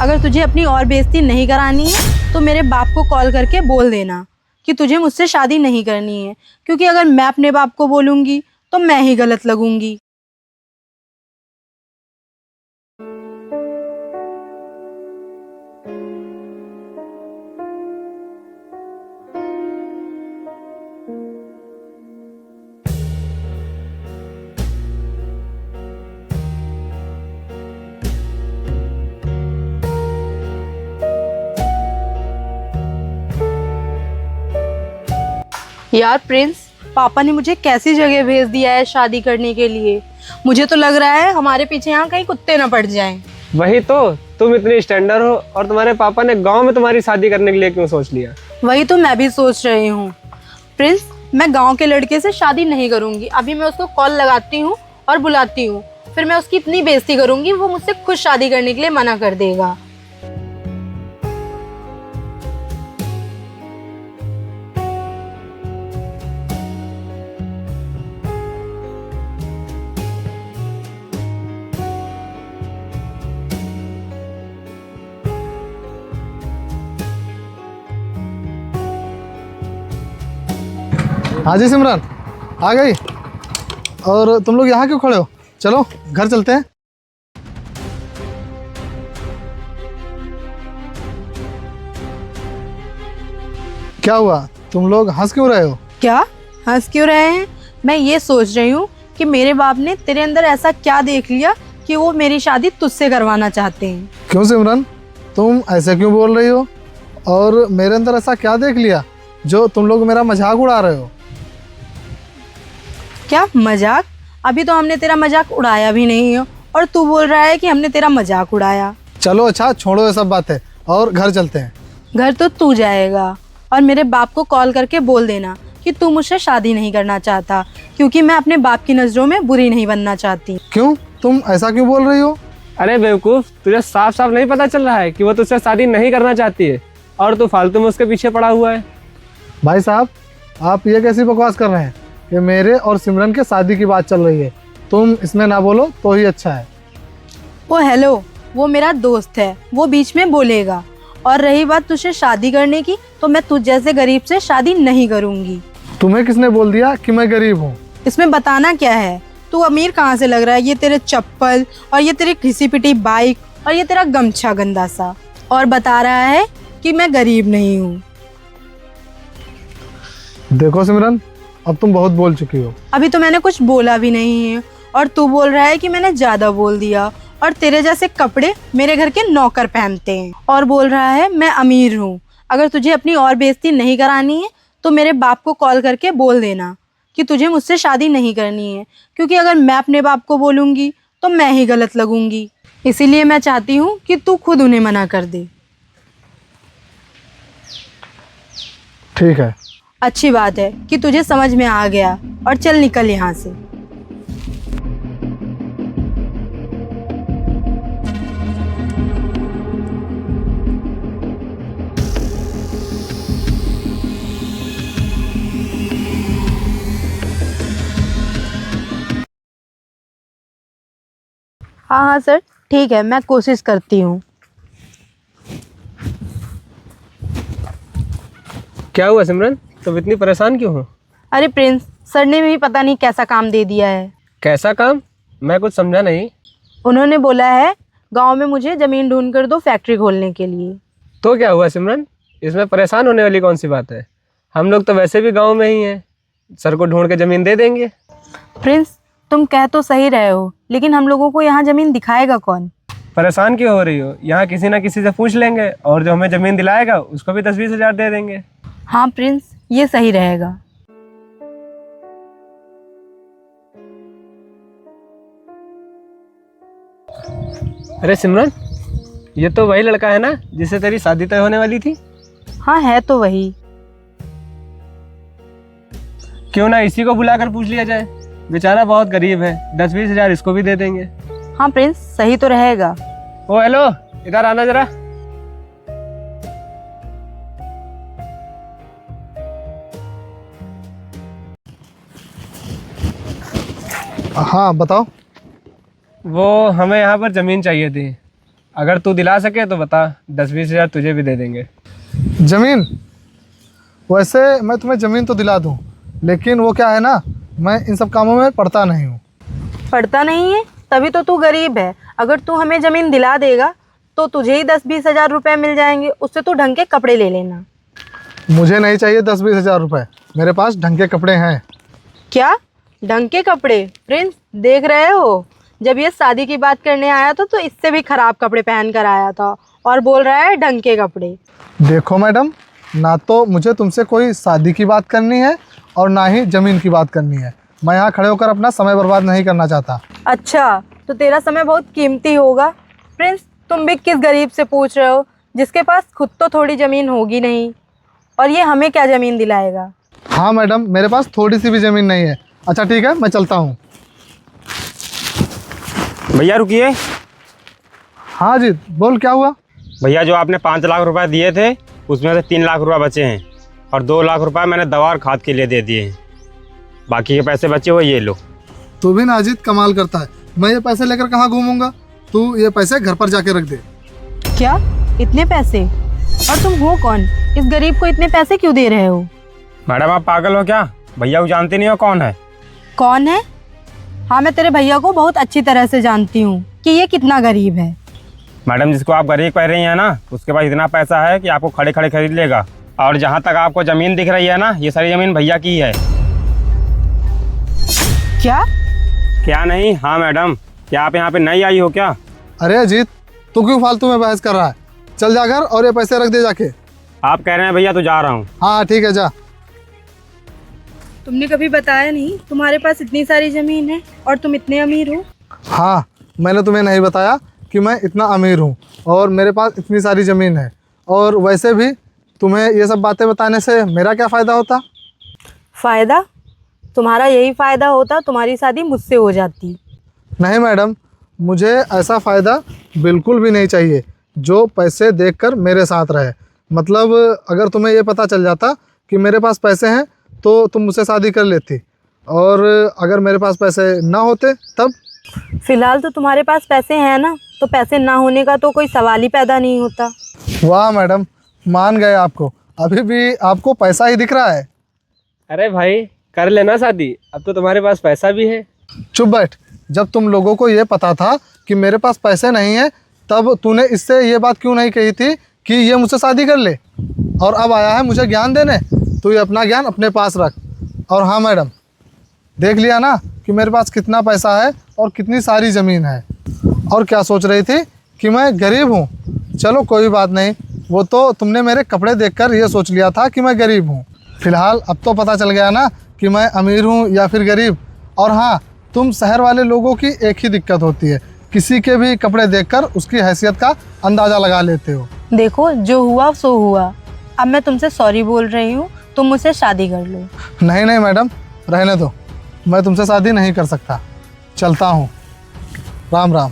अगर तुझे अपनी और बेइज्जती नहीं करानी है तो मेरे बाप को कॉल करके बोल देना कि तुझे मुझसे शादी नहीं करनी है, क्योंकि अगर मैं अपने बाप को बोलूँगी तो मैं ही गलत लगूंगी। यार प्रिंस, पापा ने मुझे कैसी जगह भेज दिया है शादी करने के लिए। मुझे तो लग रहा है हमारे पीछे यहाँ कहीं कुत्ते न पड़ जाएं। वही तो, तुम इतनी स्टैंडर्ड हो और तुम्हारे पापा ने गांव में तुम्हारी शादी करने के लिए क्यों सोच लिया? वही तो मैं भी सोच रही हूँ। प्रिंस, मैं गांव के लड़के से शादी नहीं करूंगी। अभी मैं उसको कॉल लगाती हूँ और बुलाती हूँ, फिर मैं उसकी इतनी बेइज्जती करूंगी वो मुझसे खुद शादी करने के लिए मना कर देगा। हाँ जी सिमरन, आ गई। और तुम लोग यहाँ क्यों खड़े हो? चलो घर चलते हैं। क्या हुआ, तुम लोग हंस क्यों रहे हो? क्या हंस क्यों रहे हैं? मैं ये सोच रही हूँ कि मेरे बाप ने तेरे अंदर ऐसा क्या देख लिया कि वो मेरी शादी तुझसे करवाना चाहते हैं। क्यों सिमरन, तुम ऐसे क्यों बोल रही हो? और मेरे अंदर ऐसा क्या देख लिया जो तुम लोग मेरा मजाक उड़ा रहे हो? क्या मजाक? अभी तो हमने तेरा मजाक उड़ाया भी नहीं है और तू बोल रहा है कि हमने तेरा मजाक उड़ाया। चलो अच्छा, छोड़ो ये सब बातें और घर चलते हैं। घर तो तू जाएगा और मेरे बाप को कॉल करके बोल देना कि तू मुझसे शादी नहीं करना चाहता, क्योंकि मैं अपने बाप की नज़रों में बुरी नहीं बनना चाहती। क्यों, तुम ऐसा क्यों बोल रही हो? अरे बेवकूफ, तुझे साफ साफ नहीं पता चल रहा है कि वो तुझसे शादी नहीं करना चाहती है और तू फालतू में उसके पीछे पड़ा हुआ है? भाई साहब, आप ये कैसी बकवास कर रहे हैं? ये मेरे और सिमरन के शादी की बात चल रही है, तुम इसमें ना बोलो तो ही अच्छा है। ओ हेलो, वो मेरा दोस्त है, वो बीच में बोलेगा। और रही बात तुझसे शादी करने की, तो मैं तुझ जैसे गरीब से शादी नहीं करूंगी। तुम्हें किसने बोल दिया कि मैं गरीब हूँ? इसमें बताना क्या है? तू अमीर कहाँ से लग रहा है? ये तेरे चप्पल और ये तेरी घिसी पिटी बाइक और ये तेरा गमछा गंदा सा, और बता रहा है कि मैं गरीब नहीं हूँ। देखो सिमरन, अब तुम बहुत बोल चुकी हो। अभी तो मैंने कुछ बोला भी नहीं है और तू बोल रहा है कि मैंने ज्यादा बोल दिया। और तेरे जैसे कपड़े मेरे घर के नौकर पहनते हैं और बोल रहा है मैं अमीर हूँ। अगर तुझे अपनी और बेइज्जती नहीं करानी है तो मेरे बाप को कॉल करके बोल देना कि तुझे मुझसे शादी नहीं करनी है, क्योंकि अगर मैं अपने बाप को बोलूँगी तो मैं ही गलत लगूंगी। इसीलिए मैं चाहती हूँ कि तू खुद उन्हें मना कर दे। ठीक है। अच्छी बात है कि तुझे समझ में आ गया, और चल निकल यहाँ से। हाँ हाँ सर, ठीक है, मैं कोशिश करती हूँ। क्या हुआ सिमरन, तुम इतनी परेशान क्यों हो? अरे प्रिंस, सर ने भी पता नहीं कैसा काम दे दिया है। कैसा काम? मैं कुछ समझा नहीं। उन्होंने बोला है गांव में मुझे ज़मीन ढूंढ कर दो फैक्ट्री खोलने के लिए। तो क्या हुआ सिमरन, इसमें परेशान होने वाली कौन सी बात है? हम लोग तो वैसे भी गांव में ही हैं, सर को ढूंढ के ज़मीन दे देंगे। प्रिंस, तुम कह तो सही रहे हो, लेकिन हम लोगों को यहाँ ज़मीन दिखाएगा कौन? परेशान क्यों हो रही हो? यहाँ किसी ना किसी से पूछ लेंगे और जो हमें ज़मीन दिलाएगा उसको भी 10-20 हज़ार दे देंगे। हाँ प्रिंस, ये सही रहेगा। अरे सिमरन, ये तो वही लड़का है ना जिससे तेरी शादी तय होने वाली थी? हाँ है तो वही। क्यों ना इसी को बुलाकर पूछ लिया जाए, बेचारा बहुत गरीब है, 10-20 हज़ार इसको भी दे देंगे। हाँ प्रिंस, सही तो रहेगा। ओ हेलो, इधर आना जरा। हाँ बताओ। वो हमें यहाँ पर ज़मीन चाहिए थी। अगर तू दिला सके तो बता, 10-20 हज़ार तुझे भी दे देंगे। ज़मीन? वैसे मैं तुम्हें ज़मीन तो दिला दूँ, लेकिन वो क्या है ना, मैं इन सब कामों में पड़ता नहीं हूँ। पढ़ता नहीं है तभी तो तू गरीब है। अगर तू हमें ज़मीन दिला देगा तो तुझे ही 10-20 हज़ार रुपये मिल जाएंगे, उससे तू ढंग के कपड़े ले लेना। मुझे नहीं चाहिए 10-20 हज़ार रुपये, मेरे पास ढंग के कपड़े हैं। क्या ढंग के कपड़े? प्रिंस देख रहे हो, जब ये शादी की बात करने आया था तो इससे भी ख़राब कपड़े पहन कर आया था और बोल रहा है ढंग के कपड़े। देखो मैडम, ना तो मुझे तुमसे कोई शादी की बात करनी है और ना ही ज़मीन की बात करनी है। मैं यहाँ खड़े होकर अपना समय बर्बाद नहीं करना चाहता। अच्छा, तो तेरा समय बहुत कीमती होगा। प्रिंस तुम भी किस गरीब से पूछ रहे हो जिसके पास खुद तो थोड़ी ज़मीन होगी नहीं, और ये हमें क्या ज़मीन दिलाएगा। हाँ मैडम, मेरे पास थोड़ी सी भी ज़मीन नहीं है। अच्छा ठीक है, मैं चलता हूँ। भैया रुकिए। हाँ जी, बोल क्या हुआ? भैया जो आपने 5 लाख रुपए दिए थे उसमें से 3 लाख रुपए बचे हैं और 2 लाख रुपए मैंने दवा और खाद के लिए दे दिए हैं। बाकी के पैसे बचे हुए ये लो। तू भी ना अजीत कमाल करता है। मैं ये पैसे लेकर कहाँ घूमूंगा? तू ये पैसे घर पर जाके रख दे। क्या इतने पैसे? और तुम हो कौन? इस गरीब को इतने पैसे क्यों दे रहे हो? मैडम आप पागल हो क्या? भैया को जानते नहीं हो कौन है? कौन है? हाँ, मैं तेरे भैया को बहुत अच्छी तरह से जानती हूँ कि ये कितना गरीब है। मैडम जिसको आप गरीब कह रही हैं ना, उसके पास इतना पैसा है कि आपको खड़े खड़े खरीद लेगा। और जहाँ तक आपको ज़मीन दिख रही है ना, ये सारी ज़मीन भैया की है। क्या? क्या नहीं? हाँ मैडम, क्या आप यहाँ पे नई आई हो क्या? अरे अजीत, तू क्यों फालतू में बहस कर रहा है? चल जा घर और ये पैसे रख दे जाके। आप कह रहे हैं भैया तो जा रहा हूँ। हाँ ठीक है, जा। तुमने कभी बताया नहीं तुम्हारे पास इतनी सारी ज़मीन है और तुम इतने अमीर हो। हाँ, मैंने तुम्हें नहीं बताया कि मैं इतना अमीर हूँ और मेरे पास इतनी सारी ज़मीन है। और वैसे भी तुम्हें ये सब बातें बताने से मेरा क्या फ़ायदा होता? फ़ायदा? तुम्हारा यही फ़ायदा होता, तुम्हारी शादी मुझसे हो जाती। नहीं मैडम, मुझे ऐसा फ़ायदा बिल्कुल भी नहीं चाहिए जो पैसे देखकर मेरे साथ रहे। मतलब अगर तुम्हें ये पता चल जाता कि मेरे पास पैसे हैं तो तुम मुझसे शादी कर लेती, और अगर मेरे पास पैसे ना होते तब? फ़िलहाल तो तुम्हारे पास पैसे हैं ना, तो पैसे ना होने का तो कोई सवाल ही पैदा नहीं होता। वाह मैडम, मान गए आपको। अभी भी आपको पैसा ही दिख रहा है। अरे भाई कर लेना शादी, अब तो तुम्हारे पास पैसा भी है। चुप बैठ। जब तुम लोगों को ये पता था कि मेरे पास पैसे नहीं हैं, तब तूने इससे ये बात क्यों नहीं कही थी कि ये मुझसे शादी कर ले? और अब आया है मुझे ज्ञान देने। तू ये अपना ज्ञान अपने पास रख। और हाँ मैडम, देख लिया ना कि मेरे पास कितना पैसा है और कितनी सारी ज़मीन है। और क्या सोच रही थी कि मैं गरीब हूँ? चलो कोई बात नहीं, वो तो तुमने मेरे कपड़े देखकर ये सोच लिया था कि मैं गरीब हूँ। फ़िलहाल अब तो पता चल गया ना कि मैं अमीर हूँ या फिर गरीब। और हाँ, तुम शहर वाले लोगों की एक ही दिक्कत होती है, किसी के भी कपड़े देखकर उसकी हैसियत का अंदाज़ा लगा लेते हो। देखो, जो हुआ सो हुआ। अब मैं तुमसे सॉरी बोल रही हूँ, तुम मुझसे शादी कर लो। नहीं नहीं मैडम, रहने दो। मैं तुमसे शादी नहीं कर सकता। चलता हूँ। राम राम।